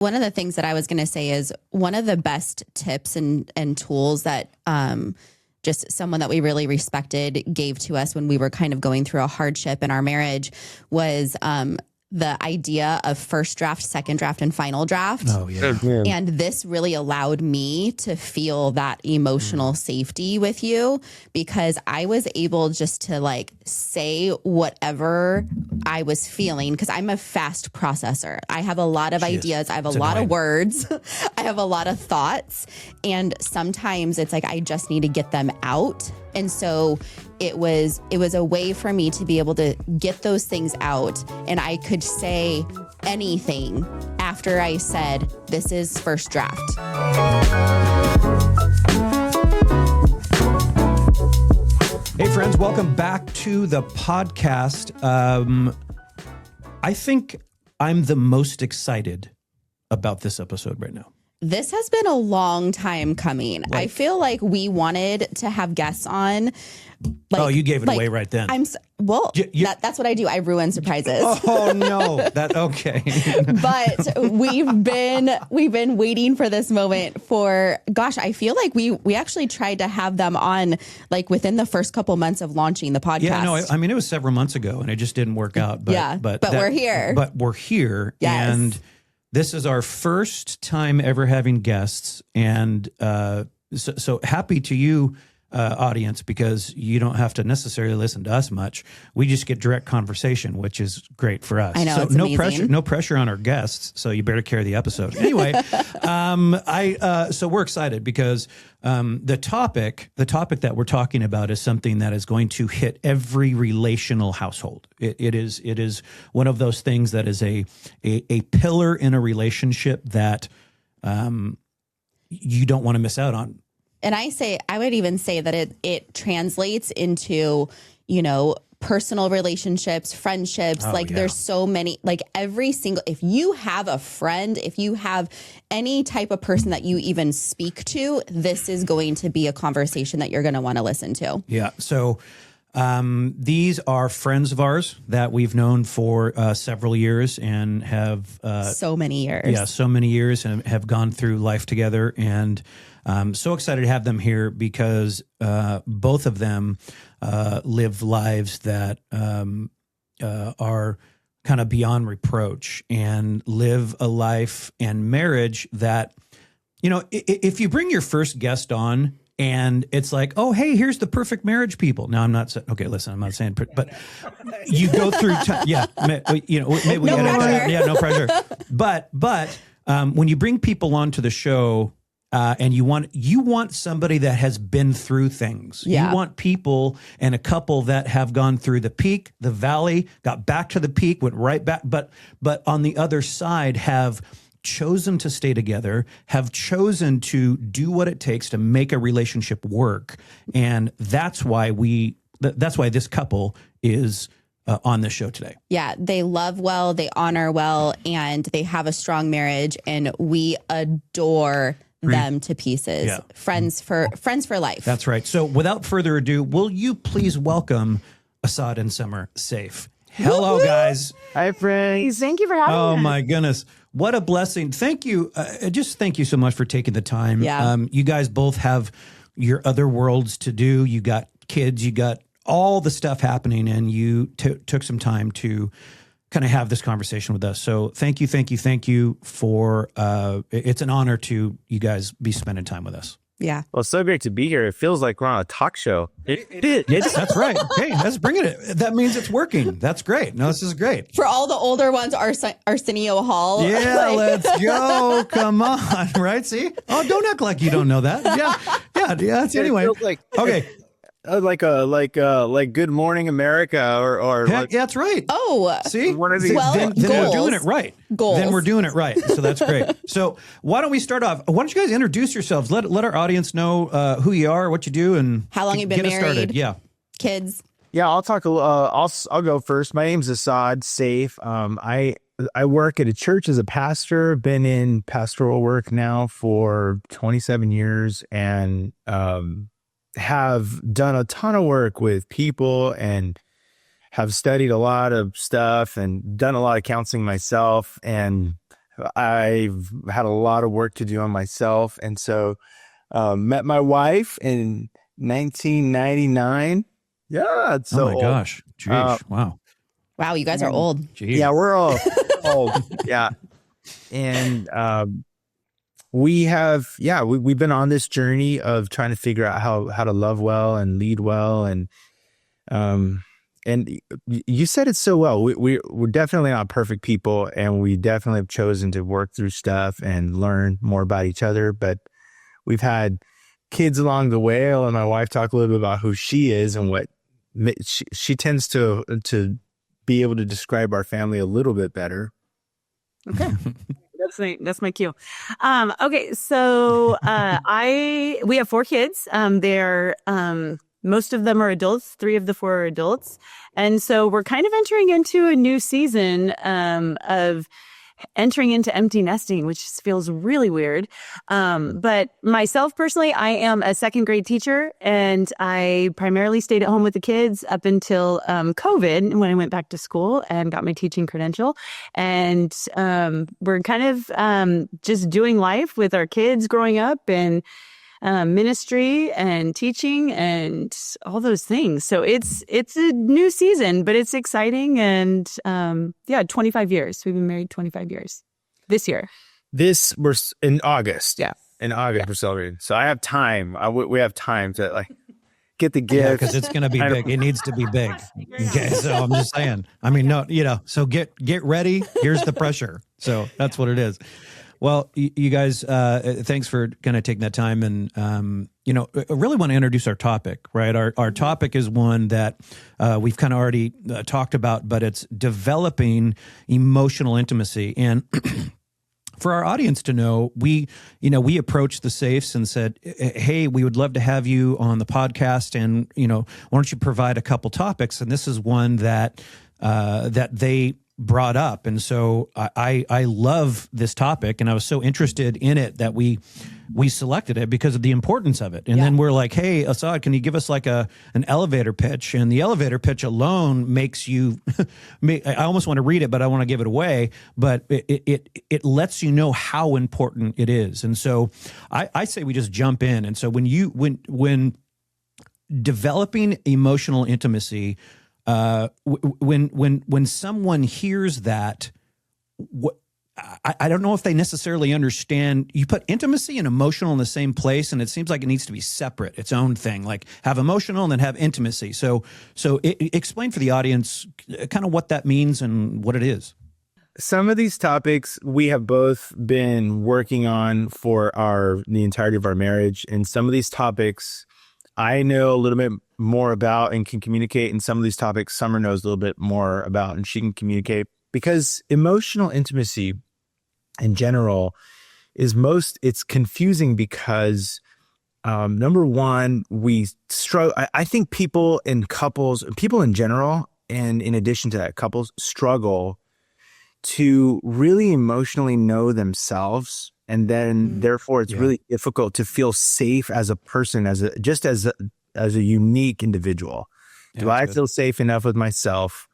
One of the things that I was going to say is one of the best tips and tools that just someone that we really respected gave to us when we were kind of going through a hardship in our marriage was the idea of first draft, second draft, and final draft. Oh, yeah. And this really allowed me to feel that emotional safety with you, because I was able just to like say whatever I was feeling, because I'm a fast processor. I have a lot of ideas. I have a lot of words. I have a lot of thoughts. And sometimes it's like I just need to get them out. And so it was a way for me to be able to get those things out, and I could say anything after I said, this is first draft. Hey friends, welcome back to the podcast. I think I'm the most excited about this episode right now. This has been a long time coming. I feel like we wanted to have guests on. Oh, you gave it away right then. That's what I do. I ruin surprises. Oh no, okay. But we've been waiting for this moment for, gosh, I feel like we actually tried to have them on like within the first couple months of launching the podcast. Yeah, no, I mean it was several months ago and it just didn't work out. But we're here. But we're here, yes. And this is our first time ever having guests, and so happy to you, audience, because you don't have to necessarily listen to us much. We just get direct conversation, which is great for us. I know, so it's amazing. No pressure on our guests. So you better carry the episode anyway. So we're excited because the topic that we're talking about is something that is going to hit every relational household. It is one of those things that is a pillar in a relationship that you don't want to miss out on. And I would even say that it translates into, personal relationships, friendships. There's so many, like if you have a friend, if you have any type of person that you even speak to, this is going to be a conversation that you're going to want to listen to. Yeah. So these are friends of ours that we've known for several years and have so many years. Yeah, so many years, and have gone through life together. And so excited to have them here because both of them live lives that are kind of beyond reproach, and live a life and marriage that, if you bring your first guest on and it's like, oh, hey, here's the perfect marriage people. Now, I'm not saying, okay, listen, I'm not saying, but you go through time. Yeah. Maybe we no get pressure. Yeah, no pressure. But when you bring people onto the show, and you want somebody that has been through things. Yeah. You want people and a couple that have gone through the peak, the valley, got back to the peak, went right back, but on the other side have chosen to stay together, have chosen to do what it takes to make a relationship work. And that's why this couple is on this show today. Yeah, they love well, they honor well, and they have a strong marriage, and we adore them to pieces. Yeah. Friends for life. That's right. So without further ado, will you please welcome Assad and Summer Saif. Hello, guys. Hi, friends. Thank you for having us. Oh my goodness. What a blessing. Thank you. Just thank you so much for taking the time. Yeah. You guys both have your other worlds to do. You got kids, you got all the stuff happening, and you took some time to kind of have this conversation with us. So thank you for, it's an honor to you guys be spending time with us. Yeah. Well, it's so great to be here. It feels like we're on a talk show. It is. That's right. Hey, that's bringing it. That means it's working. That's great. No, this is great. For all the older ones, Arsenio Hall. Yeah, let's go. Come on. Right. See? Oh, don't act like you don't know that. Yeah. Anyway. Okay. Like Good Morning America or yeah, that's right. Oh, see, one of these. then we're doing it right. Goals. Then we're doing it right. So that's great. So why don't we start off? Why don't you guys introduce yourselves? Let our audience know who you are, what you do, and how long you've been get us married. started. Yeah, kids. Yeah, I'll talk. I'll go first. My name's Assad Saif. I work at a church as a pastor. Been in pastoral work now for 27 years, and have done a ton of work with people and have studied a lot of stuff and done a lot of counseling myself, and I've had a lot of work to do on myself. And so met my wife in 1999. Yeah, it's so Oh my old. gosh. Jeez. Wow. Wow, you guys are old. Jeez. Yeah, we're all old. Yeah. And we've been on this journey of trying to figure out how to love well and lead well. And you said it so well. We're definitely not perfect people, and we definitely have chosen to work through stuff and learn more about each other. But we've had kids along the way. And my wife talked a little bit about who she is and what she tends to be able to describe our family a little bit better. Okay. That's my cue. Okay. So, we have 4 kids. They're, most of them are adults. 3 of the 4 are adults. And so we're kind of entering into a new season, of entering into empty nesting, which feels really weird. But myself personally, I am a 2nd grade teacher, and I primarily stayed at home with the kids up until COVID, when I went back to school and got my teaching credential. And we're kind of just doing life with our kids growing up, and ministry and teaching and all those things. So it's a new season, but it's exciting. And 25 years. We've been married 25 years this year. We're in August. Yeah. In August, we're celebrating. So I have time. We have time to get the gift. Yeah, because it's going to be big. It needs to be big. Okay, so I'm just saying. I mean, no, so get ready. Here's the pressure. So that's what it is. Well, you guys, thanks for kind of taking that time. And, I really want to introduce our topic, right? Our topic is one that we've kind of already talked about, but it's developing emotional intimacy. And for our audience to know, we approached the Saifs and said, hey, we would love to have you on the podcast. And, why don't you provide a couple topics? And this is one that they brought up. And so I love this topic, and I was so interested in it that we selected it because of the importance of it. And then we're like, hey, Assad, can you give us like an elevator pitch? And the elevator pitch alone makes you, I almost want to read it, but I want to give it away. But it lets you know how important it is. And so I say we just jump in. And so when developing emotional intimacy, when someone hears that, I don't know if they necessarily understand. You put intimacy and emotional in the same place, and it seems like it needs to be separate, its own thing. Like have emotional and then have intimacy. So explain for the audience kind of what that means and what it is. Some of these topics we have both been working on for the entirety of our marriage, and some of these topics I know a little bit more about and can communicate. And some of these topics Summer knows a little bit more about and she can communicate, because emotional intimacy in general it's confusing because number one, we struggle. I think people in general, and in addition to that, couples struggle to really emotionally know themselves. And then therefore it's really difficult to feel safe as a person, as a unique individual. Do I feel safe enough with myself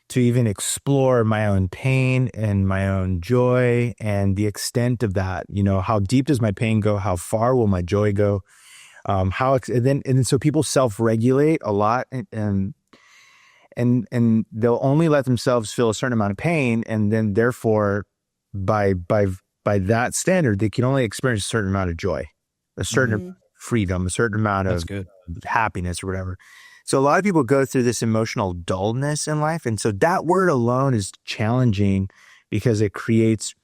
to even explore my own pain and my own joy and the extent of that? How deep does my pain go? How far will my joy go? So people self-regulate a lot, and they'll only let themselves feel a certain amount of pain, and then therefore by that standard, they can only experience a certain amount of joy, a certain freedom, a certain amount of happiness or whatever. So a lot of people go through this emotional dullness in life. And so that word alone is challenging because it creates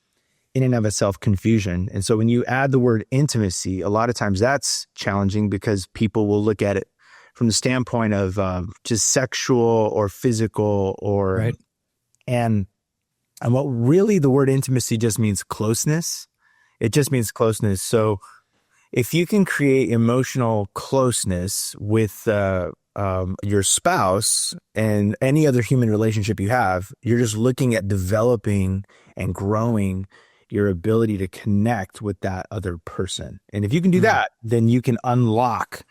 in and of itself confusion. And so when you add the word intimacy, a lot of times that's challenging because people will look at it from the standpoint of just sexual or physical or, right. And what really the word intimacy just means closeness. It just means closeness. So if you can create emotional closeness with your spouse and any other human relationship you have, you're just looking at developing and growing your ability to connect with that other person. And if you can do that, then you can unlock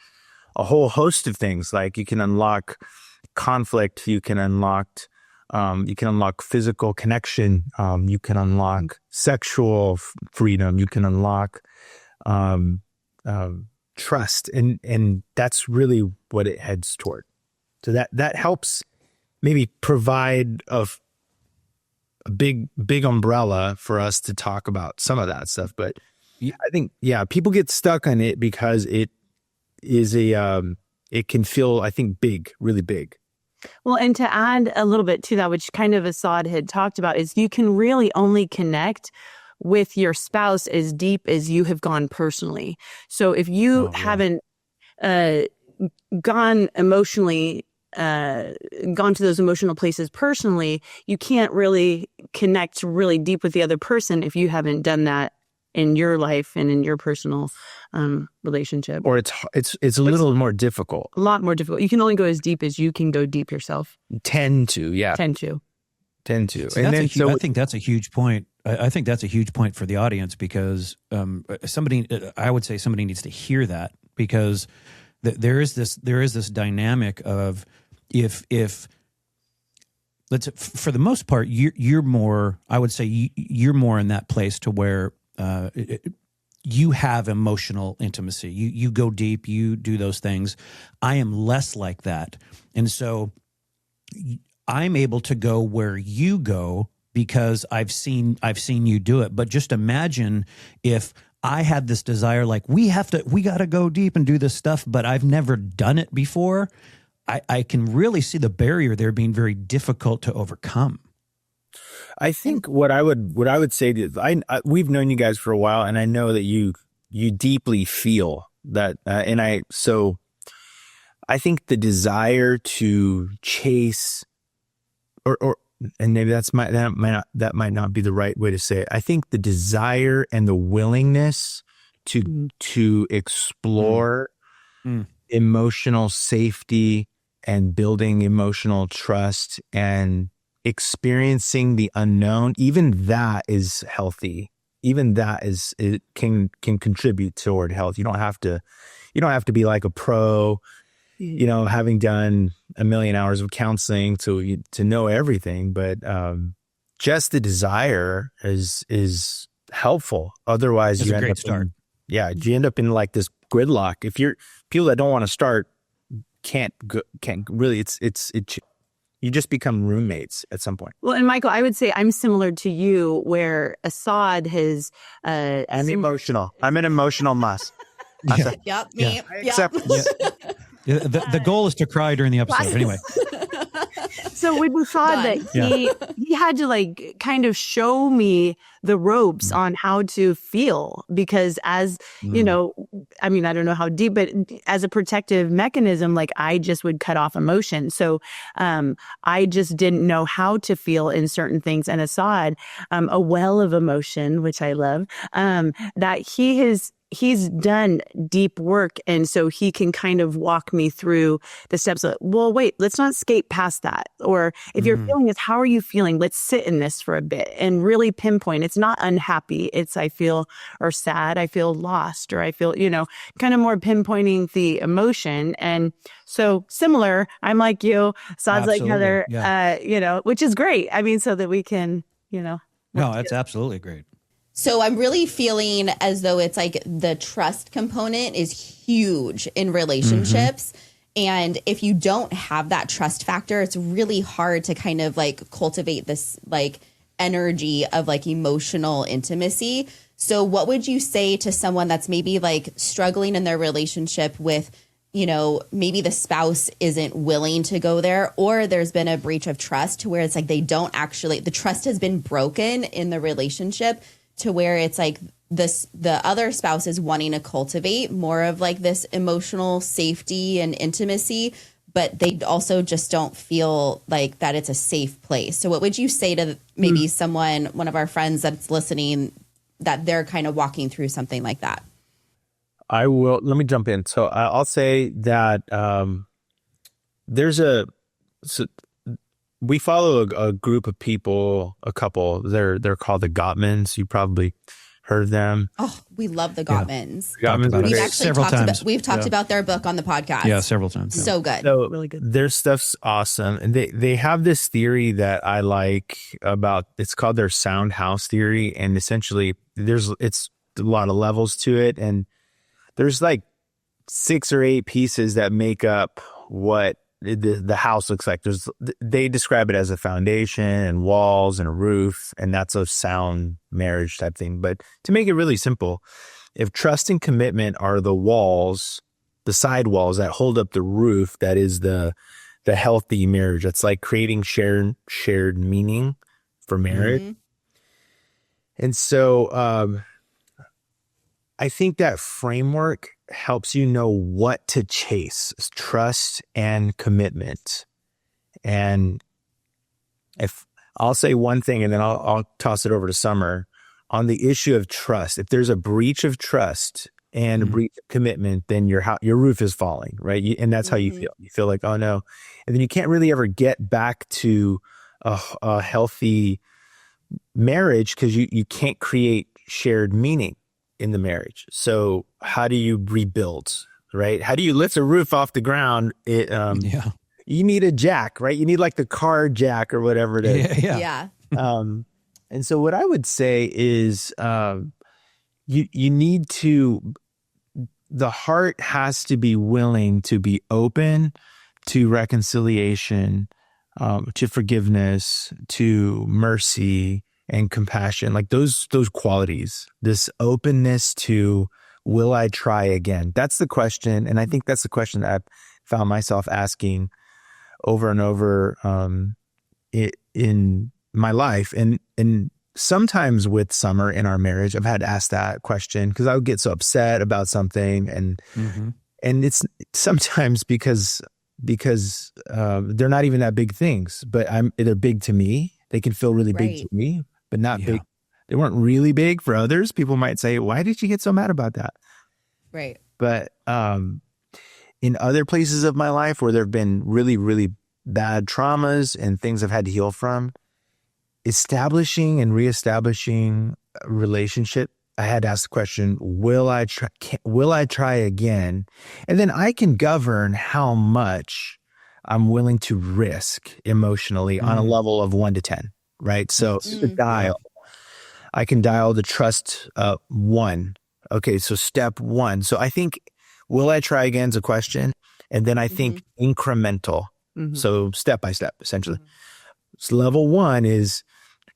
a whole host of things. Like you can unlock conflict, you can unlock You can unlock physical connection. You can unlock sexual freedom. You can unlock trust, and that's really what it heads toward. So that helps maybe provide a big umbrella for us to talk about some of that stuff. But I think people get stuck on it because it is it can feel, I think, big, really big. Well, and to add a little bit to that, which kind of Assad had talked about, is you can really only connect with your spouse as deep as you have gone personally. So if you haven't gone emotionally, gone to those emotional places personally, you can't really connect really deep with the other person if you haven't done that in your life and in your personal relationship. Or it's a little more difficult. A lot more difficult. You can only go as deep as you can go deep yourself. Tend to. See, and then I think that's a huge point. I think that's a huge point for the audience, because I would say somebody needs to hear that, because there is this dynamic of if let's, for the most part, you're more, I would say you're more in that place to where you have emotional intimacy. You go deep, you do those things. I am less like that. And so I'm able to go where you go because I've seen you do it. But just imagine if I had this desire, like we got to go deep and do this stuff, but I've never done it before. I can really see the barrier there being very difficult to overcome. I think what I would say to we've known you guys for a while, and I know that you deeply feel that, so I think the desire to chase, or and maybe that might not be the right way to say it. I think the desire and the willingness to explore emotional safety and building emotional trust and experiencing the unknown, even that is healthy. Even that it can contribute toward health. You don't have to be like a pro, having done 1 million hours of counseling to know everything, but just the desire is helpful. Otherwise, you end up in like this gridlock. If you're people that don't want to start can't really, you just become roommates at some point. Well, and Michael, I would say I'm similar to you, where Assad has I'm emotional. I'm an emotional mess. Yep, me. I accept. The goal is to cry during the episode. Anyway. So with Assad, that he had to like kind of show me the ropes on how to feel, because as I don't know how deep, but as a protective mechanism, like I just would cut off emotion. So I just didn't know how to feel in certain things. And Assad, a well of emotion, which I love, that he's done deep work. And so he can kind of walk me through the steps of, well, wait, let's not skate past that. Or if you're feeling this, how are you feeling? Let's sit in this for a bit and really pinpoint. It's not unhappy. It's I feel, or sad, I feel lost, or I feel, kind of more pinpointing the emotion. And so similar, I'm like you, Sad's like Heather, which is great. I mean, so that we can, No, that's absolutely great. So I'm really feeling as though it's like the trust component is huge in relationships. And if you don't have that trust factor, it's really hard to kind of like cultivate this like energy of like emotional intimacy. So what would you say to someone that's maybe like struggling in their relationship with, maybe the spouse isn't willing to go there, or there's been a breach of trust to where it's like the trust has been broken in the relationship, to where it's like the other spouse is wanting to cultivate more of like this emotional safety and intimacy, but they also just don't feel like that it's a safe place. So what would you say to maybe one of our friends that's listening, that they're kind of walking through something like that? Let me jump in. So I'll say that we follow a group of people, a couple. They're called the Gottmans. You probably heard of them. Oh, we love the Gottmans. Talked about We've it actually several times. we've talked about their book on the podcast. Yeah, several times. Yeah. So good. So Really good. their stuff's awesome. And they have this theory that I like about, it's called their sound house theory. And essentially it's a lot of levels to it. And there's like 6 or 8 pieces that make up what the house looks like. They describe it as a foundation and walls and a roof, and that's a sound marriage type thing. But to make it really simple, if trust and commitment are the walls, the side walls that hold up the roof, that is the healthy marriage. That's like creating shared meaning for marriage. Mm-hmm. And so I think that framework helps you know what to chase: trust and commitment. And if I'll say one thing and then I'll toss it over to Summer on the issue of trust. If there's a breach of trust and a breach of commitment, then your roof is falling, right? And that's how you feel. You feel like, oh no. And then you can't really ever get back to a healthy marriage because you can't create shared meaning in the marriage. So how do you rebuild, right? How do you lift a roof off the ground? You need a jack, right? You need like the car jack or whatever it is. Yeah. And so what I would say is you need to, the heart has to be willing to be open to reconciliation, to forgiveness, to mercy and compassion, like those qualities, this openness to, will I try again? That's the question. And I think that's the question that I've found myself asking over and over in my life. And sometimes with Summer in our marriage, I've had to ask that question because I would get so upset about something. And it's sometimes because they're not even that big things, but they're big to me. They can feel really big to me, but not big. They weren't really big for others. People might say, why did you get so mad about that? Right. But in other places of my life where there have been really, really bad traumas and things I've had to heal from, establishing and reestablishing a relationship, I had to ask the question, will I try again? And then I can govern how much I'm willing to risk emotionally on a level of 1 to 10, right? So the dial, I can dial the trust 1. Okay, so step 1. So I think, will I try again is a question. And then I think incremental. So step by step, essentially. So level 1 is,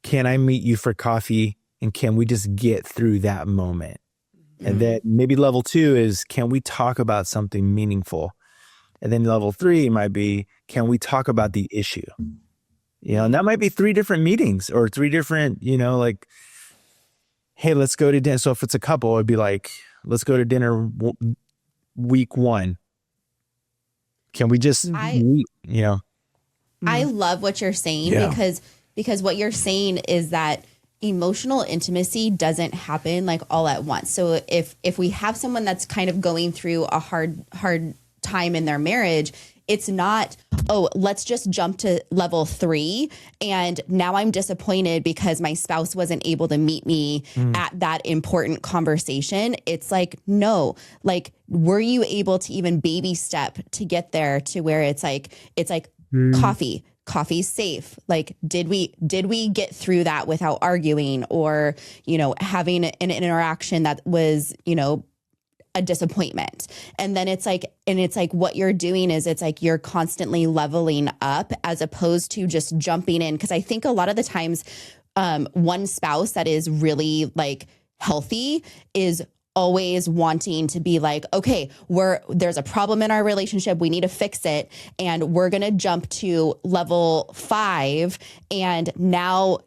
can I meet you for coffee and can we just get through that moment? And then maybe level 2 is, can we talk about something meaningful? And then level 3 might be, can we talk about the issue? And that might be 3 different meetings or 3 different, like, hey, let's go to dinner. So if it's a couple, it'd be like, let's go to dinner week 1. Can we just meet, I love what you're saying because what you're saying is that emotional intimacy doesn't happen like all at once. So if we have someone that's kind of going through a hard time in their marriage, it's not, oh, let's just jump to level 3 and now I'm disappointed because my spouse wasn't able to meet me at that important conversation. It's like, no, like, were you able to even baby step to get there to where it's like coffee's safe. Like, did we get through that without arguing or, having an interaction that was, a disappointment? And then it's like what you're doing is it's like you're constantly leveling up as opposed to just jumping in. Cause I think a lot of the times one spouse that is really like healthy is always wanting to be like, okay, there's a problem in our relationship. We need to fix it. And we're going to jump to level 5. And now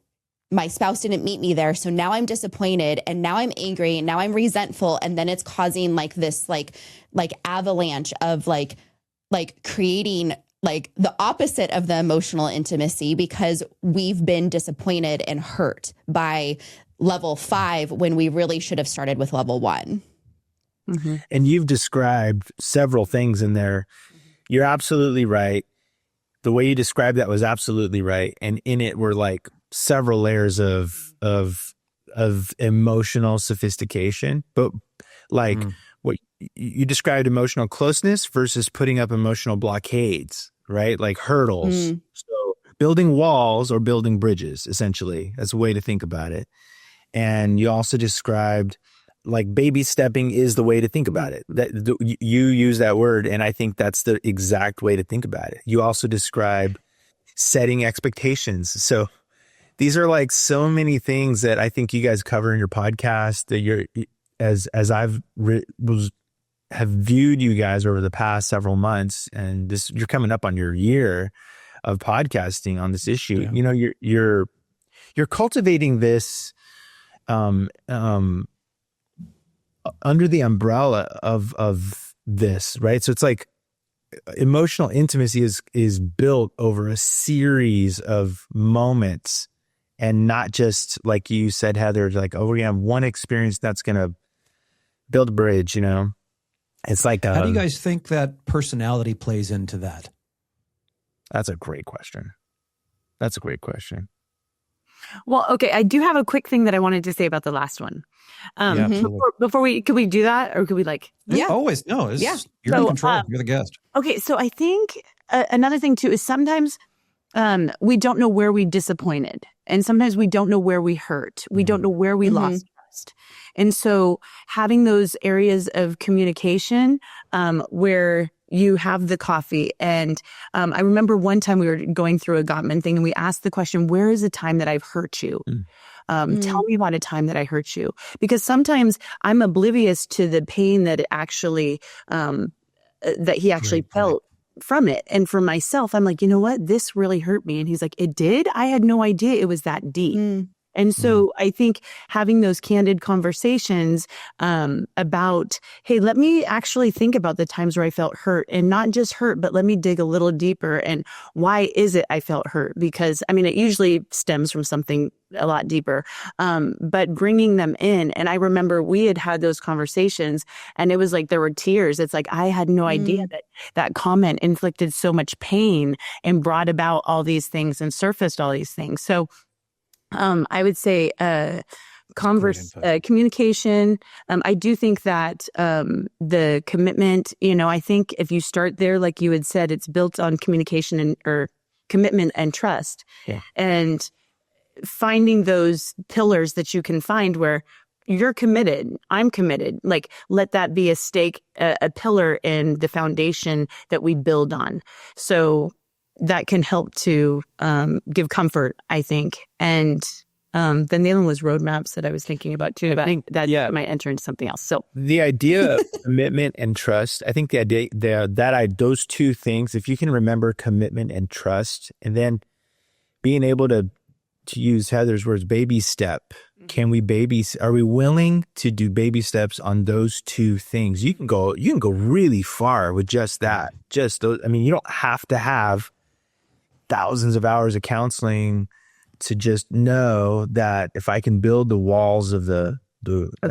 my spouse didn't meet me there. So now I'm disappointed and now I'm angry and now I'm resentful. And then it's causing like this, like avalanche of like creating like the opposite of the emotional intimacy because we've been disappointed and hurt by level 5 when we really should have started with level 1. And you've described several things in there. You're absolutely right. The way you described that was absolutely right. And in it were like several layers of of emotional sophistication, but like what you described emotional closeness versus putting up emotional blockades, right? Like hurdles. So building walls or building bridges, essentially, that's a way to think about it. And you also described like baby stepping is the way to think about it. You use that word, and I think that's the exact way to think about it. You also described setting expectations. So these are like so many things that I think you guys cover in your podcast that you're, as I've have viewed you guys over the past several months, and this, you're coming up on your year of podcasting on this issue. Yeah. You know, you're cultivating this under the umbrella of this, right? So it's like emotional intimacy is built over a series of moments, and not just like you said, Heather, like, oh, we're gonna have one experience that's gonna build a bridge, you know? It's like how do you guys think that personality plays into that? That's a great question. Well, okay, I do have a quick thing that I wanted to say about the last one. Before could we do that, or could we like? Yeah. Always. No. Yeah. You're in control. You're the guest. Okay, so I think another thing too is sometimes we don't know where we disappointed, and sometimes we don't know where we hurt. We don't know where we lost trust. And so having those areas of communication where you have the coffee. And I remember one time we were going through a Gottman thing, and we asked the question, where is a time that I've hurt you? Tell me about a time that I hurt you. Because sometimes I'm oblivious to the pain that it actually, that he actually felt from it. And for myself, I'm like, you know what? This really hurt me. And he's like, it did? I had no idea it was that deep. And so I think having those candid conversations about, hey, let me actually think about the times where I felt hurt, and not just hurt, but let me dig a little deeper. And why is it I felt hurt? Because, I mean, it usually stems from something a lot deeper, but bringing them in. And I remember we had those conversations, and it was like there were tears. It's like I had no idea that comment inflicted so much pain and brought about all these things and surfaced all these things. So I would say communication. I do think that the commitment, you know, I think if you start there, like you had said, it's built on communication or commitment and trust. Yeah. And finding those pillars that you can find where you're committed, I'm committed, like let that be a stake, a pillar in the foundation that we build on. So that can help to give comfort, I think. And then the other one was roadmaps that I was thinking about too. But I think that might enter into something else. So the idea of commitment and trust, I think the idea those two things, if you can remember commitment and trust, and then being able to use Heather's words, baby step. Are we willing to do baby steps on those two things? You can go really far with just that. Just those. I mean, you don't have to have thousands of hours of counseling to just know that if I can build the walls of the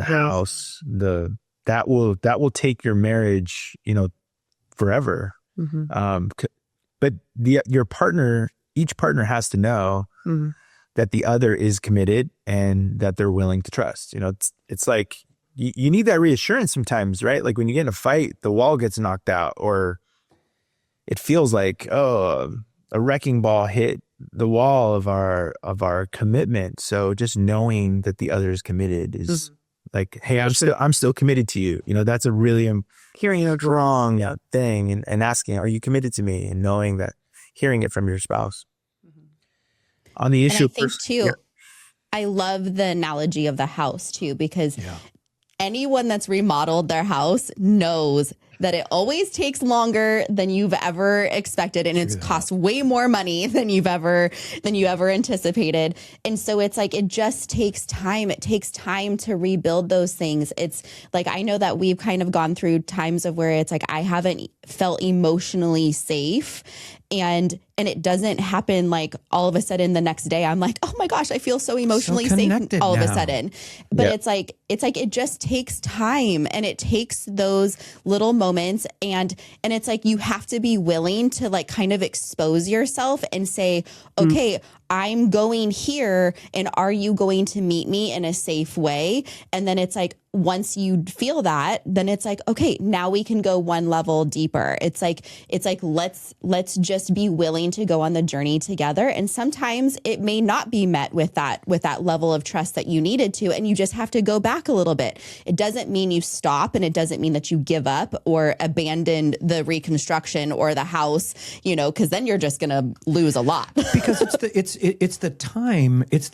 house, that will take your marriage, you know, forever. But each partner has to know that the other is committed and that they're willing to trust. You know, it's like you need that reassurance sometimes, right? Like when you get in a fight, the wall gets knocked out, or it feels like, a wrecking ball hit the wall of our commitment. So just knowing that the other is committed is like, hey, I'm still committed to you. You know, that's a really strong thing. And asking, are you committed to me? And knowing that, hearing it from your spouse. On the issue, and I think too, I love the analogy of the house too, because anyone that's remodeled their house knows that it always takes longer than you've ever expected, and it's cost way more money than you ever anticipated. And so it's like, it just takes time. It takes time to rebuild those things. It's like, I know that we've kind of gone through times of where it's like, I haven't felt emotionally safe, and it doesn't happen like all of a sudden the next day I'm like, oh my gosh, I feel so emotionally safe all of a sudden. But it's like it just takes time, and it takes those little moments, and it's like you have to be willing to like kind of expose yourself and say, okay, I'm going here, and are you going to meet me in a safe way? And then it's like, once you feel that, then it's like, okay, now we can go one level deeper. It's like let's just be willing to go on the journey together. And sometimes it may not be met with that level of trust that you needed to, and you just have to go back a little bit. It doesn't mean you stop, and it doesn't mean that you give up or abandon the reconstruction or the house, because then you're just going to lose a lot. Because it's the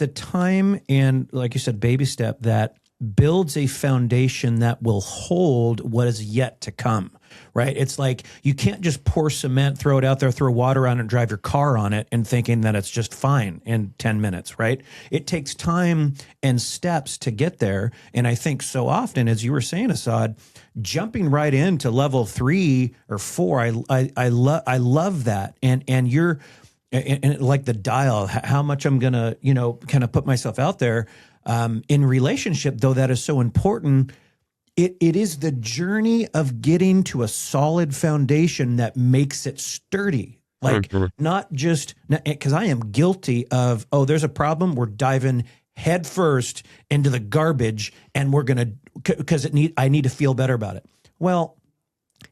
time, and like you said, baby step that builds a foundation that will hold what is yet to come, right? It's like you can't just pour cement, throw it out there, throw water on it, and drive your car on it and thinking that it's just fine in 10 minutes, right? It takes time and steps to get there. And I think so often, as you were saying, Assad, jumping right into level 3 or 4, I love that. And you're, and like the dial, how much I'm going to, kind of put myself out there. In relationship, though, that is so important. It is the journey of getting to a solid foundation that makes it sturdy. Like not just because I am guilty of, there's a problem. We're diving head first into the garbage, and we're gonna because I need to feel better about it. Well,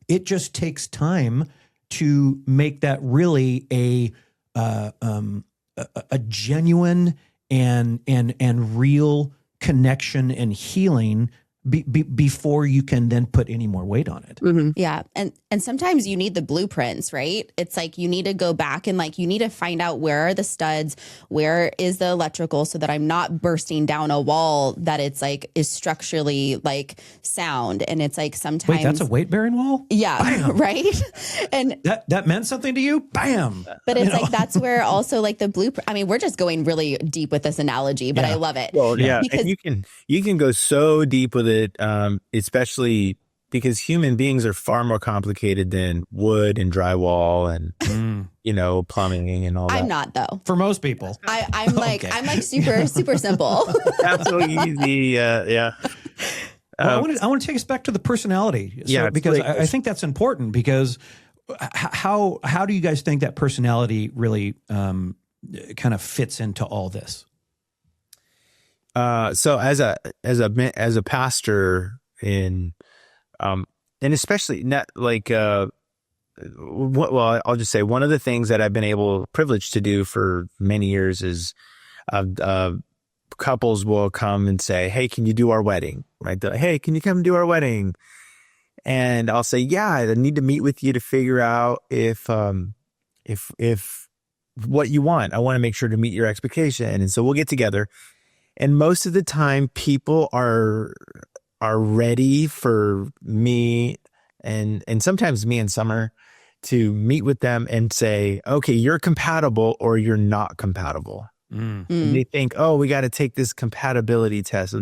it just takes time to make that really a genuine and real connection and healing before you can then put any more weight on it. Mm-hmm. Yeah. And sometimes you need the blueprints, right? It's like you need to go back and you need to find out where are the studs, where is the electrical, so that I'm not bursting down a wall that it's is structurally sound. And it's sometimes. Wait, that's a weight bearing wall? Yeah. Bam. Right. And that meant something to you? Bam. But it's that's where also the blueprint. I mean, we're just going really deep with this analogy, but I love it. Well, yeah. Because And you can go so deep with it, especially because human beings are far more complicated than wood and drywall and plumbing and all that. I'm not, though. For most people, I'm okay. I'm super simple. Absolutely easy. Yeah. Well, I want to take us back to the personality. So, because I think that's important, because how do you guys think that personality really kind of fits into all this? So as a pastor and especially not I'll just say one of the things that I've been privileged to do for many years is, couples will come and say, "Hey, can you do our wedding?" Right? They're like, "Hey, can you come do our wedding?" And I'll say, "Yeah, I need to meet with you to figure out if what you want. I want to make sure to meet your expectation." And so we'll get together. And most of the time people are ready for me and sometimes me and Summer to meet with them and say, "Okay, you're compatible or you're not compatible." And they think, we got to take this compatibility test.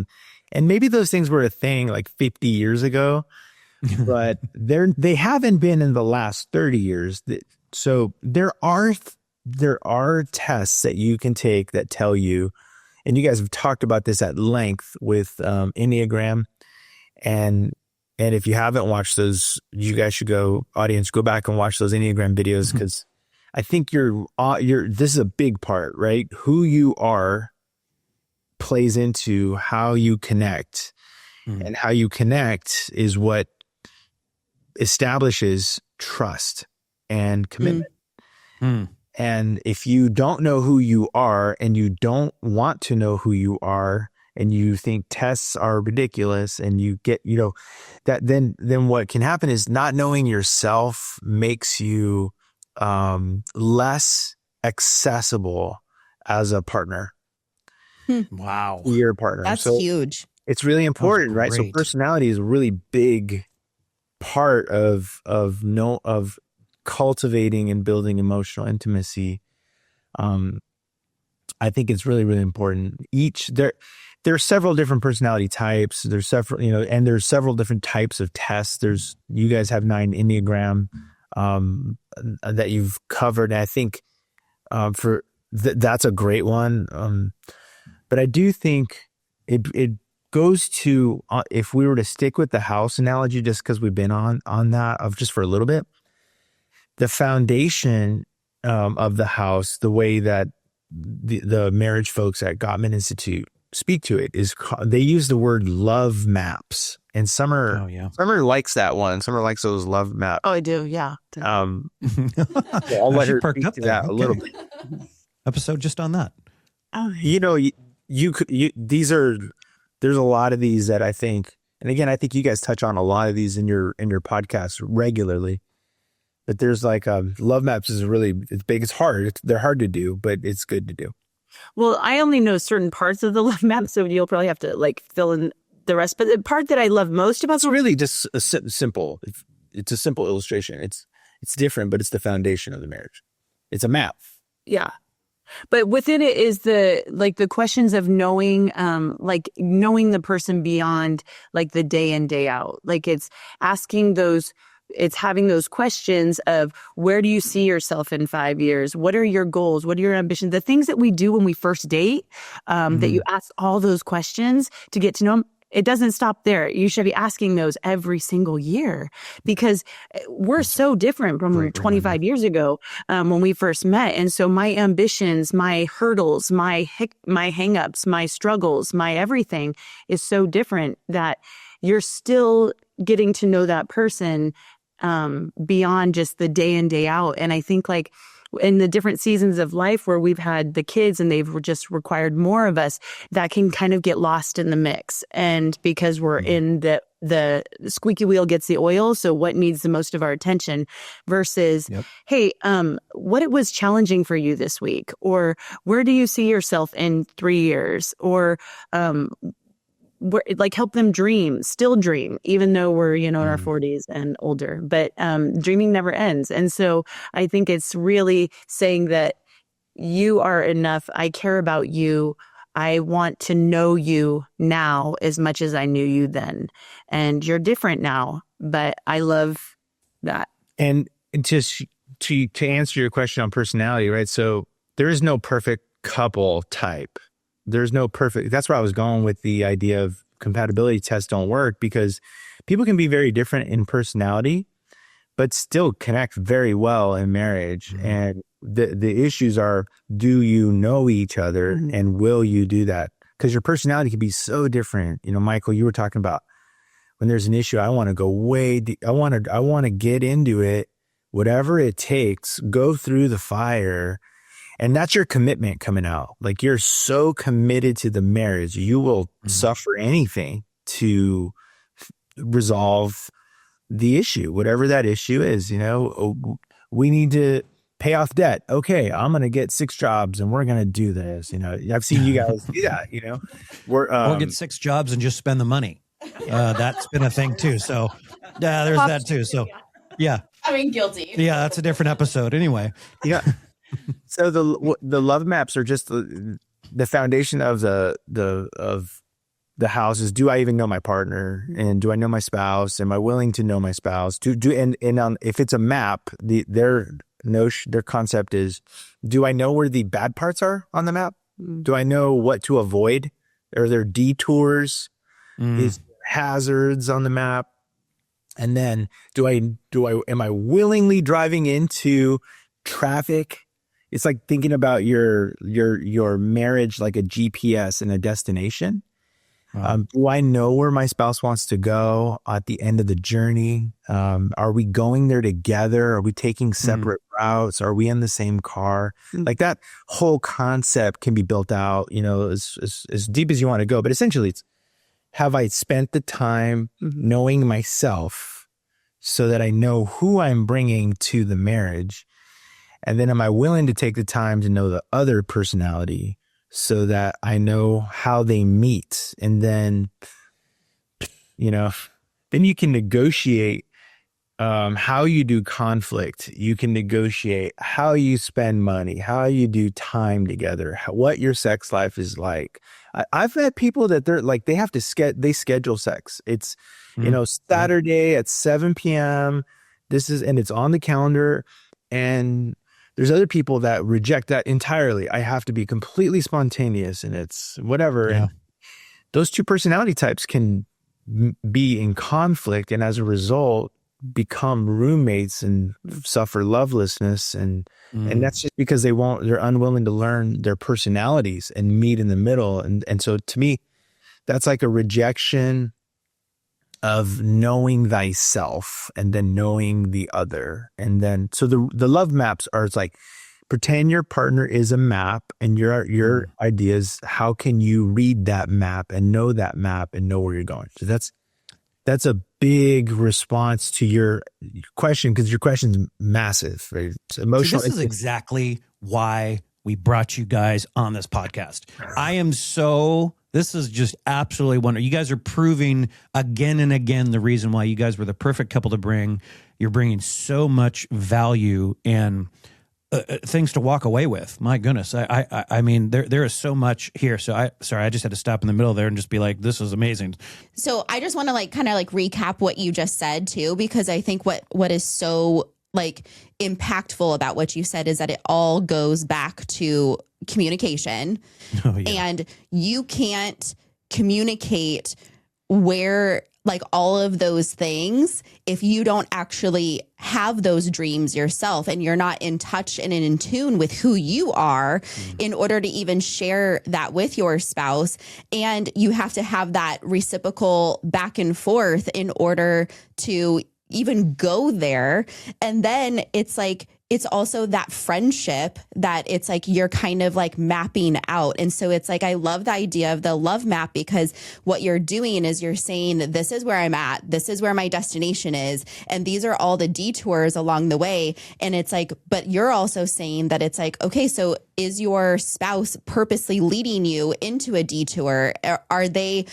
And maybe those things were a thing 50 years ago, but they haven't been in the last 30 years. So there are tests that you can take that tell you, and you guys have talked about this at length with Enneagram. And if you haven't watched those, you guys should go back and watch those Enneagram videos, because I think this is a big part, right? Who you are plays into how you connect, and how you connect is what establishes trust and commitment. And if you don't know who you are, and you don't want to know who you are, and you think tests are ridiculous, and you get, that then what can happen is not knowing yourself makes you less accessible as a partner. Wow. Your partner. That's so huge. It's really important, right? So great. personality is a really big part of cultivating and building emotional intimacy. I think it's really, really important. There are several different personality types. There's several, and there's several different types of tests. You guys have 9 Enneagram that you've covered. And I think that's a great one. But I do think it goes to, if we were to stick with the house analogy, just because we've been on that just for a little bit, the foundation of the house, the way that the marriage folks at Gottman Institute speak to it is they use the word love maps, and Summer likes that one. Summer likes those love maps. Oh, I do. Yeah. I'll let her perked speak up to there. that a little bit. Episode just on that. Oh, There's a lot of these that I think, and again, I think you guys touch on a lot of these in your podcast regularly. But there's like love maps is it's big. It's hard. They're hard to do, but it's good to do. Well, I only know certain parts of the love map, so you'll probably have to like fill in the rest. But the part that I love most about it's really just a simple. It's a simple illustration. It's different, but it's the foundation of the marriage. It's a map. Yeah. But within it is the questions of knowing the person beyond like the day in, day out. Like it's having those questions of where do you see yourself in 5 years? What are your goals? What are your ambitions? The things that we do when we first date, that you ask all those questions to get to know them. It doesn't stop there. You should be asking those every single year because we're so different from 25 years ago when we first met. And so my ambitions, my hurdles, my hangups, my struggles, my everything is so different that you're still getting to know that person beyond just the day in, day out. And I think like in the different seasons of life where we've had the kids and they've just required more of us, that can kind of get lost in the mix. And because we're in the squeaky wheel gets the oil. So what needs the most of our attention versus, hey, what it was challenging for you this week, or where do you see yourself in 3 years, or, like help them still dream, even though we're, in our 40s and older, but dreaming never ends. And so I think it's really saying that you are enough. I care about you. I want to know you now as much as I knew you then. And you're different now, but I love that. And just to answer your question on personality, right? So there is no perfect couple type. There's no perfect. That's where I was going with the idea of compatibility tests don't work, because people can be very different in personality, but still connect very well in marriage. Mm-hmm. And the issues are, do you know each other, mm-hmm. and will you do that? Because your personality can be so different. Michael, you were talking about when there's an issue, I want to go way deep. I want to get into it, whatever it takes, go through the fire. And that's your commitment coming out. Like you're so committed to the marriage, you will mm-hmm. suffer anything to resolve the issue, whatever that issue is. We need to pay off debt. Okay, I'm going to get 6 jobs and we're going to do this. I've seen you guys do that. Or get 6 jobs and just spend the money. That's been a thing too. So there's that too. So yeah. I mean, guilty. Yeah, that's a different episode anyway. Yeah. So the love maps are just the foundation of the house is, do I even know my partner, and do I know my spouse? Am I willing to know my spouse? If it's a map, their concept is, do I know where the bad parts are on the map? Do I know what to avoid? Are there detours? Is there hazards on the map? And then am I willingly driving into traffic? It's like thinking about your marriage like a GPS and a destination. Wow. Do I know where my spouse wants to go at the end of the journey? Are we going there together? Are we taking separate routes? Are we in the same car? Like that whole concept can be built out, as deep as you want to go. But essentially it's, have I spent the time knowing myself so that I know who I'm bringing to the marriage? And then am I willing to take the time to know the other personality so that I know how they meet? And then, then you can negotiate how you do conflict. You can negotiate how you spend money, how you do time together, what your sex life is like. I've met people that they have to they schedule sex. It's, Saturday at 7 p.m. And it's on the calendar. And there's other people that reject that entirely. I have to be completely spontaneous, and it's whatever. Yeah. And those two personality types can be in conflict. And as a result, become roommates and suffer lovelessness, and that's just because they're unwilling to learn their personalities and meet in the middle. And so to me, that's like a rejection of knowing thyself and then knowing the other. And then so the love maps are, it's like, pretend your partner is a map, and your idea is, how can you read that map and know where you're going? So that's a big response to your question, because your question's massive, right? It's emotional. So this is exactly why we brought you guys on this podcast. This is just absolutely wonderful. You guys are proving again and again the reason why you guys were the perfect couple to bring. You're bringing so much value and things to walk away with. My goodness. I mean, there is so much here. So I just had to stop in the middle there and just be like, this is amazing. So I just want to kind of recap what you just said too, because I think what is so impactful about what you said is that it all goes back to communication. Oh, yeah. And you can't communicate where all of those things if you don't actually have those dreams yourself, and you're not in touch and in tune with who you are in order to even share that with your spouse. And you have to have that reciprocal back and forth in order to even go there. And then it's also that friendship that it's you're kind of mapping out. And so it's I love the idea of the love map, because what you're doing is you're saying, this is where I'm at, this is where my destination is, and these are all the detours along the way. And it's but you're also saying that it's okay, so is your spouse purposely leading you into a detour? Are they,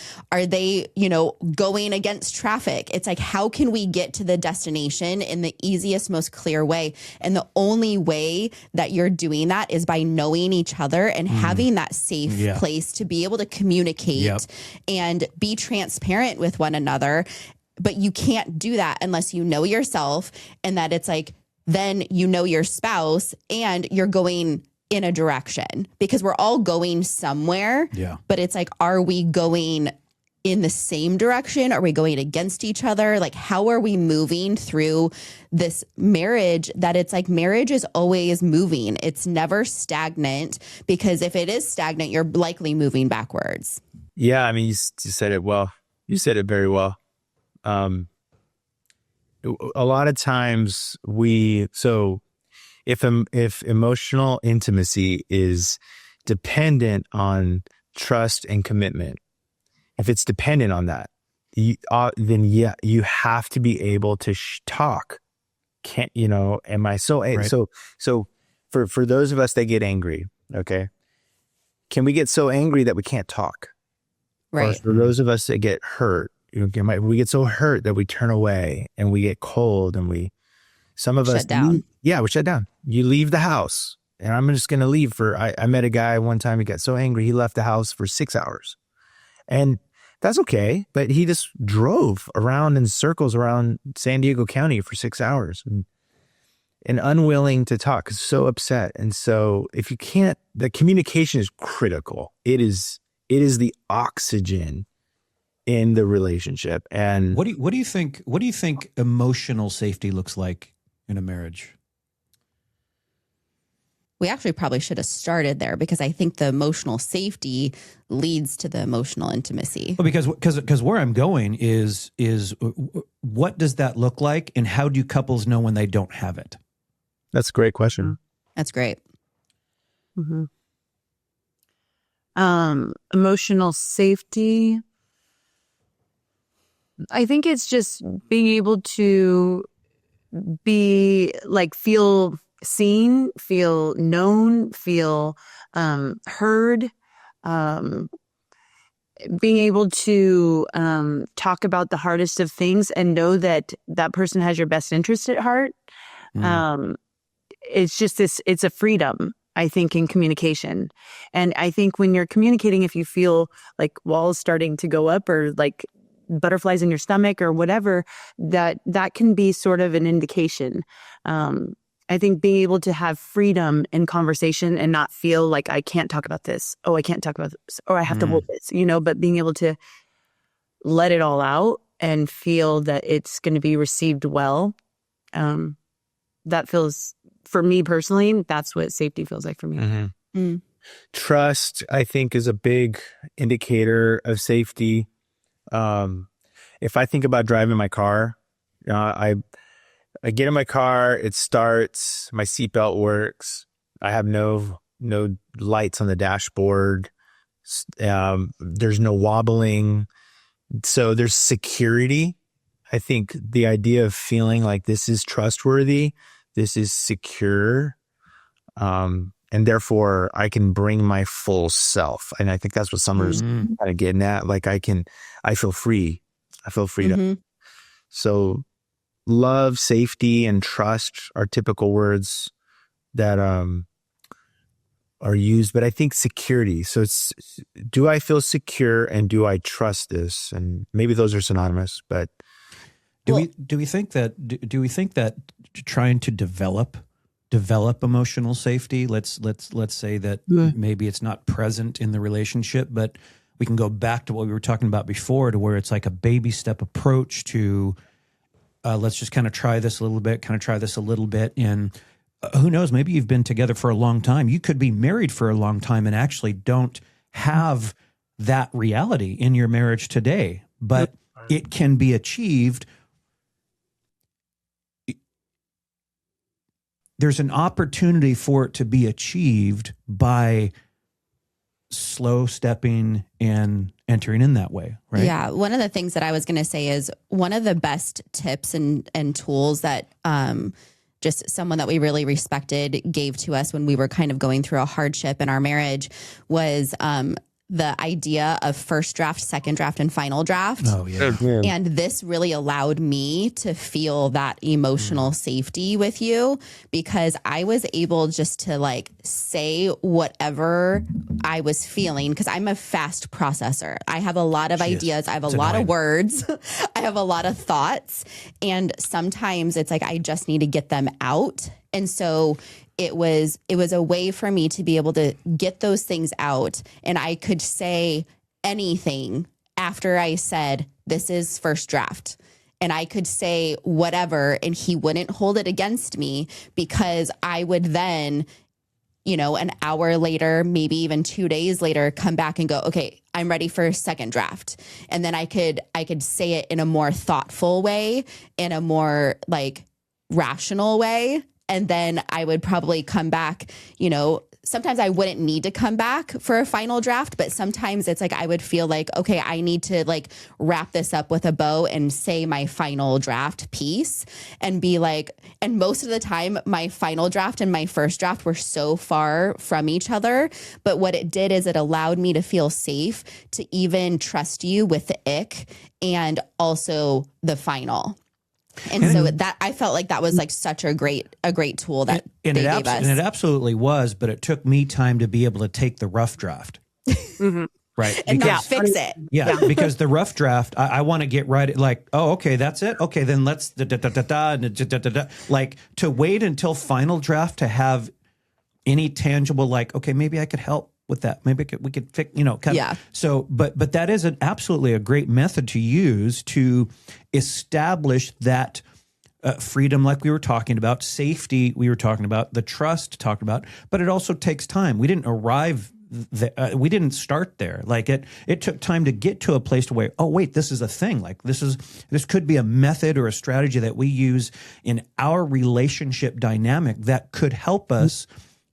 going against traffic? It's how can we get to the destination in the easiest, most clear way? And the only way that you're doing that is by knowing each other and having that safe place to be able to communicate and be transparent with one another. But you can't do that unless you know yourself, and that it's then you know your spouse and you're going in a direction, because we're all going somewhere. Yeah. But it's are we going in the same direction? Are we going against each other? How are we moving through this marriage? That it's marriage is always moving. It's never stagnant, because if it is stagnant, you're likely moving backwards. Yeah. I mean, you said it well. You said it very well. A lot of times if emotional intimacy is dependent on trust and commitment, if it's dependent on that, then you have to be able to talk. Can't, am I so, right. So for those of us that get angry, okay, can we get so angry that we can't talk? Right. Or for those of us that get hurt, we get so hurt that we turn away and we get cold, and we shut down. We shut down. You leave the house, and I'm just going to leave I met a guy one time, he got so angry, he left the house for 6 hours. And that's okay, but he just drove around in circles around San Diego County for 6 hours and unwilling to talk, so upset. And so if you can't, the communication is critical. It is the oxygen in the relationship. And what do you think emotional safety looks like in a marriage? We actually probably should have started there, because I think the emotional safety leads to the emotional intimacy. Well, because where I'm going is what does that look like, and how do couples know when they don't have it? That's a great question. That's great. Mm-hmm. Emotional safety, I think it's just being able to be feel seen, feel known, feel heard, being able to talk about the hardest of things and know that that person has your best interest at heart. It's just it's a freedom, I think, in communication. And I think when you're communicating, if you feel walls starting to go up, or butterflies in your stomach or whatever, that can be sort of an indication. I think being able to have freedom in conversation and not feel I can't talk about this. Oh, I can't talk about this. Or I have to hold this, but being able to let it all out and feel that it's going to be received well. That feels, for me personally, that's what safety feels like for me. Mm-hmm. Mm. Trust, I think, is a big indicator of safety. If I think about driving my car, I get in my car, it starts, my seatbelt works. I have no lights on the dashboard. There's no wobbling. So there's security. I think the idea of feeling like this is trustworthy, this is secure, and therefore I can bring my full self. And I think that's what Summer's kind of getting at. Like I feel free. I feel freedom. Mm-hmm. So love, safety, and trust are typical words that are used, but I think security. So it's, do I feel secure and do I trust this? And maybe those are synonymous, but do we think that trying to develop emotional safety, let's say that maybe it's not present in the relationship, but we can go back to what we were talking about before, to where it's like a baby step approach to let's just kind of try this a little bit, and who knows, maybe you've been together for a long time. You could be married for a long time and actually don't have that reality in your marriage today, but it can be achieved. There's an opportunity for it to be achieved by slow stepping and entering in that way, right? Yeah. One of the things that I was going to say is one of the best tips and tools that just someone that we really respected gave to us when we were kind of going through a hardship in our marriage was the idea of first draft, second draft, and final draft. Oh, yeah. And this really allowed me to feel that emotional safety with you, because I was able just to like say whatever I was feeling, because I'm a fast processor. I have a lot of ideas. I have a lot of words. I have a lot of thoughts. And sometimes it's like I just need to get them out. And so it was a way for me to be able to get those things out, and I could say anything after I said, this is first draft. And I could say whatever, and he wouldn't hold it against me, because I would then, an hour later, maybe even 2 days later, come back and go, okay, I'm ready for a second draft. And then I could say it in a more thoughtful way, in a more like rational way. And then I would probably come back, sometimes I wouldn't need to come back for a final draft, but sometimes it's like I would feel like, okay, I need to like wrap this up with a bow and say my final draft piece and be like, and most of the time my final draft and my first draft were so far from each other. But what it did is it allowed me to feel safe to even trust you with the ick and also the final. And so that I felt like that was like such a great tool that they gave us. And it absolutely was, but it took me time to be able to take the rough draft. Right. And not fix it. Yeah, because the rough draft, I want to get right. Like, oh, okay, that's it. Okay, then let's like to wait until final draft to have any tangible, like, okay, maybe I could help with that. Maybe we could fix, So, but that is absolutely a great method to use to establish that freedom, like we were talking about, safety, we were talking about, the trust talked about, but it also takes time. We didn't arrive. We didn't start there. Like it took time to get to a place to where, oh wait, this is a thing. Like this could be a method or a strategy that we use in our relationship dynamic that could help us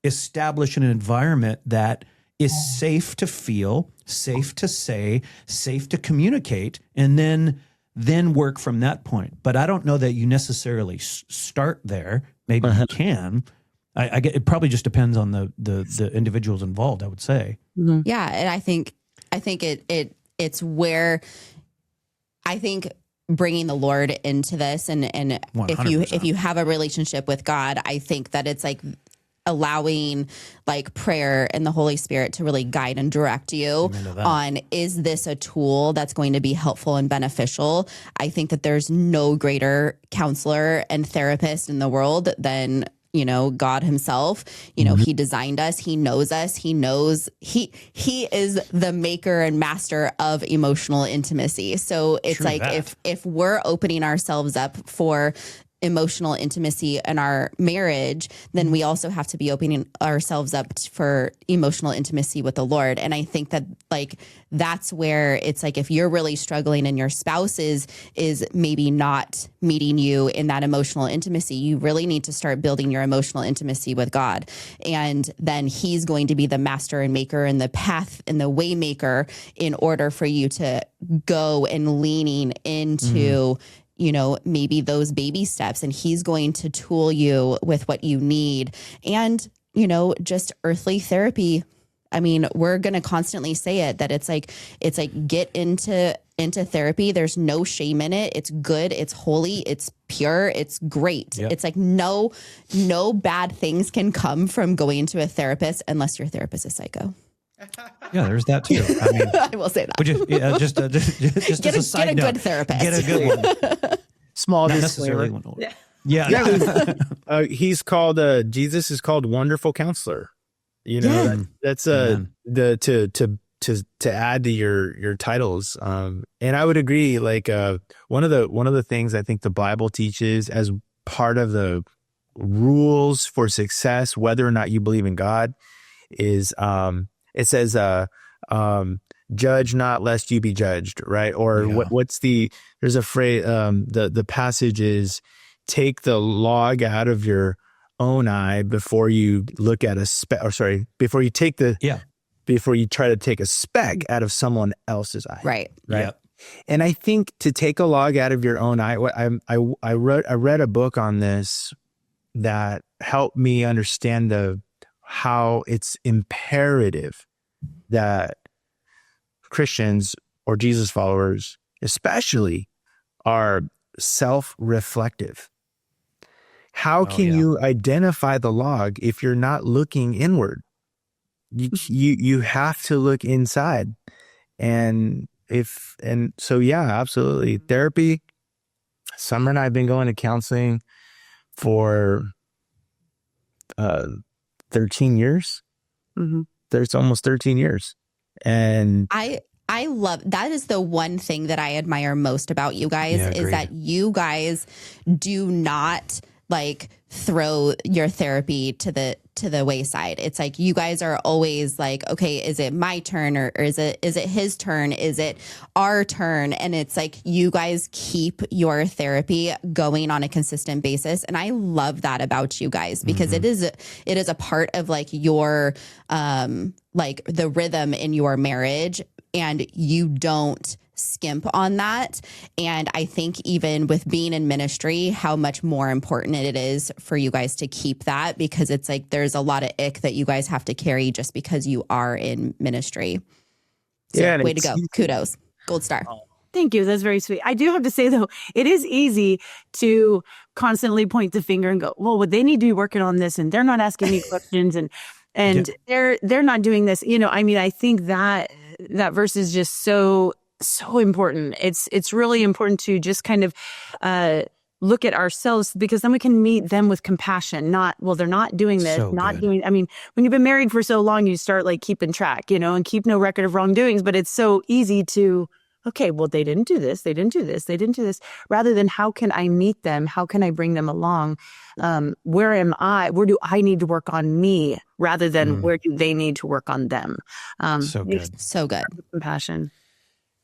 establish an environment that is safe to feel, safe to say, safe to communicate, and then work from that point. But I don't know that you necessarily start there. Maybe you can. I get it. Probably just depends on the individuals involved, I would say. Mm-hmm. Yeah, and I think it's where I think bringing the Lord into this, and 100%. if you have a relationship with God, I think that it's like allowing like prayer and the Holy Spirit to really guide and direct you on, is this a tool that's going to be helpful and beneficial? I think that there's no greater counselor and therapist in the world than God himself, he designed us, he knows us, he is the maker and master of emotional intimacy. So it's True like that. if we're opening ourselves up for emotional intimacy in our marriage, then we also have to be opening ourselves up for emotional intimacy with the Lord. And I think that that's where it's like, if you're really struggling and your spouse is maybe not meeting you in that emotional intimacy, you really need to start building your emotional intimacy with God. And then he's going to be the master and maker and the path and the way maker in order for you to go and leaning into maybe those baby steps, and he's going to tool you with what you need. And, just earthly therapy. I mean, we're going to constantly say it, that it's like get into therapy. There's no shame in it. It's good. It's holy. It's pure. It's great. Yep. It's like no bad things can come from going to a therapist unless your therapist is psycho. Yeah, there's that too. I mean, I will say that. would you, just Get as a side a note, good therapist. get a good one. Small Not disclaimer. necessarily one. Yeah. He's called, Jesus is called Wonderful Counselor. That's to add to your titles. And I would agree, one of the things I think the Bible teaches as part of the rules for success, whether or not you believe in God, is it says judge not lest you be judged, right? Or there's a phrase, the passage is, take the log out of your own eye before you look at before you try to take a speck out of someone else's eye. Right. Yep. And I think to take a log out of your own eye, I read a book on this that helped me understand how it's imperative that Christians or Jesus followers especially are self-reflective. How can you identify the log if you're not looking inward? You have to look inside. Absolutely. Therapy. Summer and I have been going to counseling for 13 years. Mm-hmm. There's almost 13 years. And I love, that is the one thing that I admire most about you guys, is that you guys do not throw your therapy to the wayside. It's like you guys are always like, okay, is it my turn or is it his turn? Is it our turn? And it's like you guys keep your therapy going on a consistent basis. And I love that about you guys, because it is a part of your the rhythm in your marriage, and you don't skimp on that. And I think even with being in ministry, how much more important it is for you guys to keep that, because it's like there's a lot of ick that you guys have to carry just because you are in ministry. So way to go. Kudos. Gold star. Thank you. That's very sweet. I do have to say, though, it is easy to constantly point the finger and go, well, they need to be working on this, and they're not asking me questions, and they're not doing this. I think that verse is just so important. It's really important to just kind of look at ourselves, because then we can meet them with compassion. Not, well, they're not doing this, doing. I mean, when you've been married for so long, you start keeping track, and keep no record of wrongdoings. But it's so easy to, okay, well, they didn't do this, they didn't do this, they didn't do this. Rather than, how can I meet them? How can I bring them along? Where am I? Where do I need to work on me? Rather than where do they need to work on them? So good. So good. Compassion.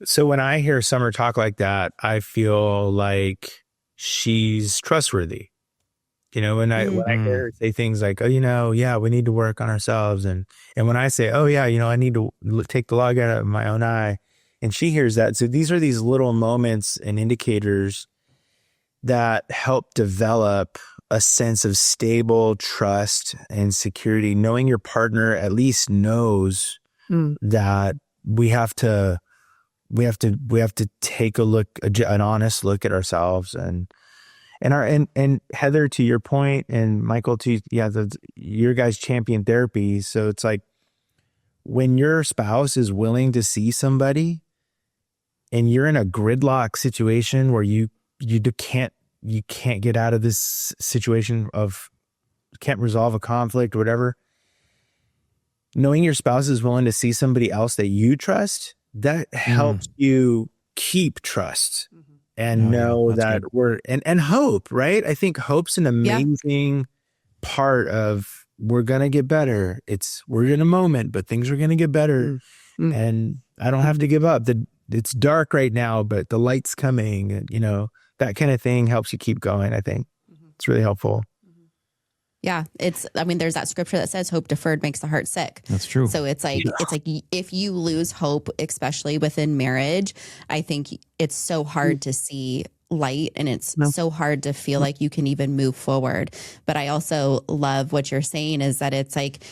So when I hear Summer talk like that, I feel like she's trustworthy. When I hear her say things like, we need to work on ourselves. And when I say, I need to take the log out of my own eye, and she hears that. So these are these little moments and indicators that help develop a sense of stable trust and security, knowing your partner at least knows that we have to take a look, an honest look at ourselves, and Heather, to your point, and Michael, to your guys champion therapy. So it's like when your spouse is willing to see somebody, and you're in a gridlock situation where you can't get out of this situation of can't resolve a conflict or whatever, knowing your spouse is willing to see somebody else that you trust, that helps you keep trust and know that good. and hope, right? I think hope's an amazing part of we're going to get better. We're in a moment, but things are going to get better. And I don't have to give up. It's dark right now, but the light's coming, and, you know, that kind of thing helps you keep going. I think it's really helpful. Yeah, there's that scripture that says hope deferred makes the heart sick. That's true. So it's like if you lose hope, especially within marriage, I think it's so hard to see light, and it's so hard to feel like you can even move forward. But I also love what you're saying is that it's like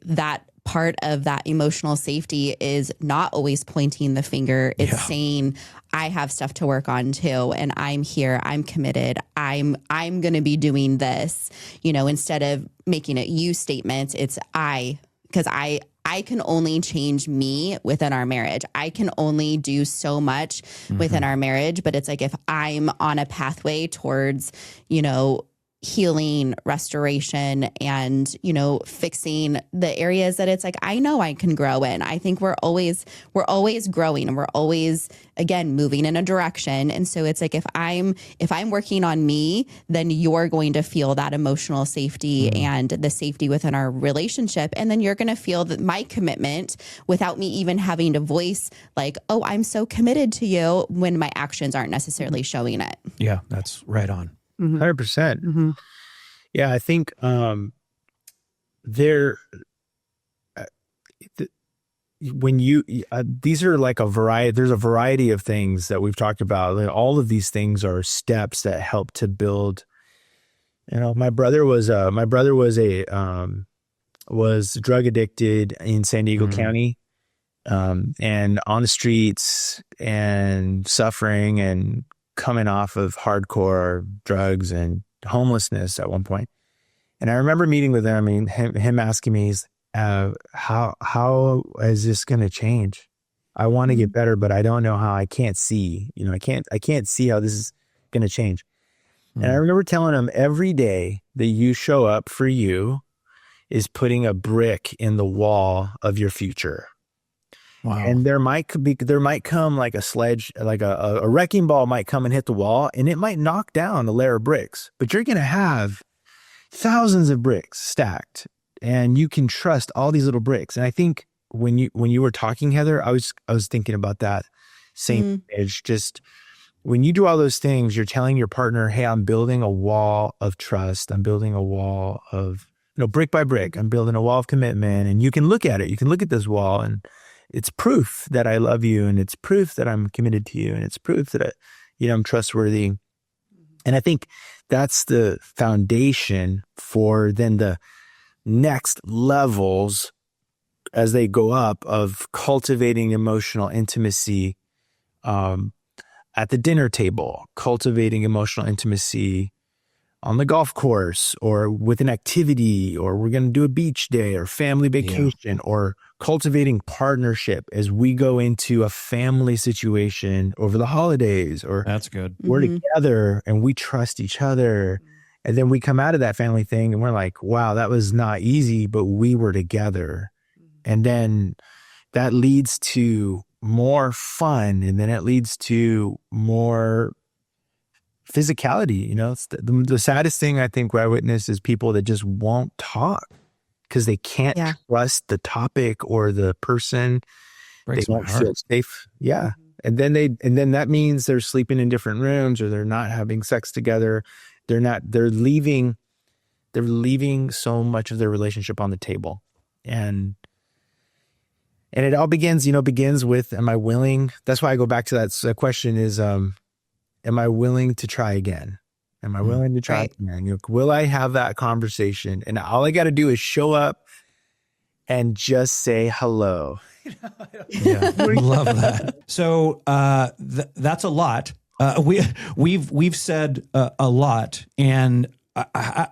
that part of that emotional safety is not always pointing the finger. It's saying, I have stuff to work on too, and I'm here, I'm committed, I'm going to be doing this, you know, instead of making it you statements, it's because I can only change me within our marriage. I can only do so much within our marriage, but it's like, if I'm on a pathway towards, you know, healing, restoration, and, you know, fixing the areas that it's like, I know I can grow in. I think we're always growing, and we're always, again, moving in a direction. And so it's like, if I'm working on me, then you're going to feel that emotional safety and the safety within our relationship. And then you're going to feel that my commitment without me even having to voice like, oh, I'm so committed to you, when my actions aren't necessarily showing it. Yeah, that's right on. 100%. Yeah, I think when you these are like a variety. There's a variety of things that we've talked about. Like, all of these things are steps that help to build. You know, my brother was drug addicted in San Diego County, and on the streets and suffering and coming off of hardcore drugs and homelessness at one point. And I remember meeting with him and him asking me, how is this going to change? I want to get better, but I don't know how. I can't see, you know, I can't see how this is going to change. And I remember telling him, every day that you show up for you is putting a brick in the wall of your future. Wow. And there might come like a sledge, like a wrecking ball might come and hit the wall, and it might knock down a layer of bricks, but you're going to have thousands of bricks stacked, and you can trust all these little bricks. And I think when you were talking, Heather, I was thinking about that same image. Just when you do all those things, you're telling your partner, hey, I'm building a wall of trust. I'm building a wall of, you know, brick by brick. I'm building a wall of commitment, and you can look at it. You can look at this wall, and it's proof that I love you, and it's proof that I'm committed to you, and it's proof that I'm trustworthy. And I think that's the foundation for then the next levels as they go up of cultivating emotional intimacy at the dinner table, cultivating emotional intimacy on the golf course, or with an activity, or we're going to do a beach day or family vacation, or cultivating partnership as we go into a family situation over the holidays, or that's good. We're together and we trust each other. And then we come out of that family thing and we're like, wow, that was not easy, but we were together. And then that leads to more fun. And then it leads to more physicality. You know, it's the saddest thing I think I witness is people that just won't talk because they can't trust the topic or the person. Breaks they my don't heart. feel safe. Yeah. And then that means they're sleeping in different rooms, or they're not having sex together. They're leaving so much of their relationship on the table. And it all begins with, am I willing? That's why I go back to that question is, am I willing to try again? Am I willing to try again? Will I have that conversation? And all I got to do is show up and just say hello. Yeah, love that. So that's a lot. We've said a lot, and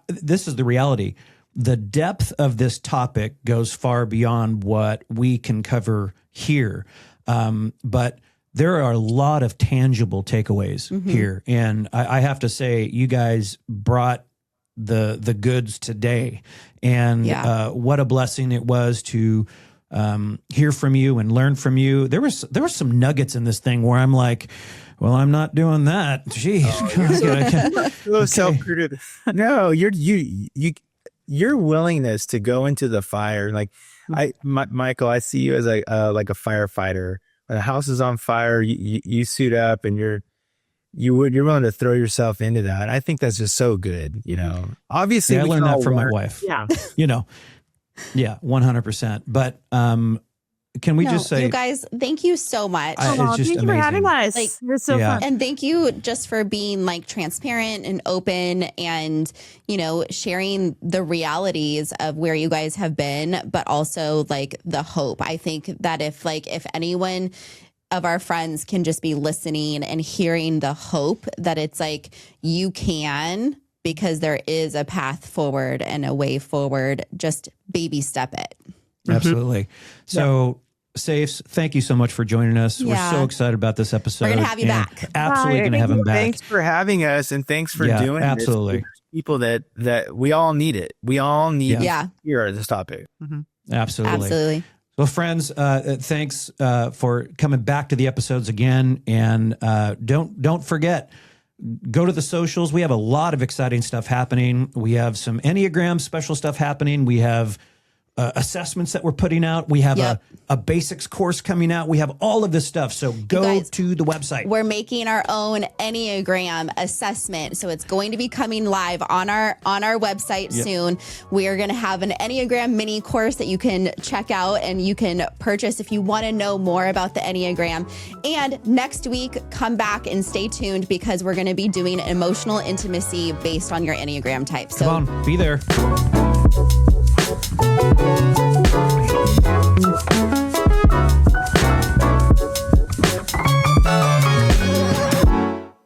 this is the reality. The depth of this topic goes far beyond what we can cover here, but there are a lot of tangible takeaways here, and I have to say, you guys brought the goods today. And what a blessing it was to hear from you and learn from you. There was some nuggets in this thing where I'm like, well, I'm not doing that. Jeez. Self-critic. No, your willingness to go into the fire. Like Michael, I see you as like a firefighter. When the house is on fire, you suit up and you're willing to throw yourself into that. I think that's just so good. Obviously I learned that from my wife. Yeah. Yeah, 100%. But, can we just say, you guys, thank you so much. It's just thank you for amazing. having us. Like, you're so fun. And thank you just for being like transparent and open and, sharing the realities of where you guys have been, but also like the hope. I think that if anyone of our friends can just be listening and hearing the hope that it's like, you can, because there is a path forward and a way forward, just baby step it. Absolutely. So, Saif, thank you so much for joining us. Yeah. We're so excited about this episode. We're going to have you back. Absolutely going to have him back. Thanks for having us, and thanks for doing absolutely. this. People that we all need it. We all need to hear this topic. Absolutely. Well, friends, thanks for coming back to the episodes again. And don't forget, go to the socials. We have a lot of exciting stuff happening. We have some Enneagram special stuff happening. We have assessments that we're putting out. We have a basics course coming out. We have all of this stuff. So go to the website. We're making our own Enneagram assessment. So it's going to be coming live on our website soon. We are going to have an Enneagram mini course that you can check out and you can purchase if you want to know more about the Enneagram. And next week, come back and stay tuned because we're going to be doing emotional intimacy based on your Enneagram type. So come on, be there.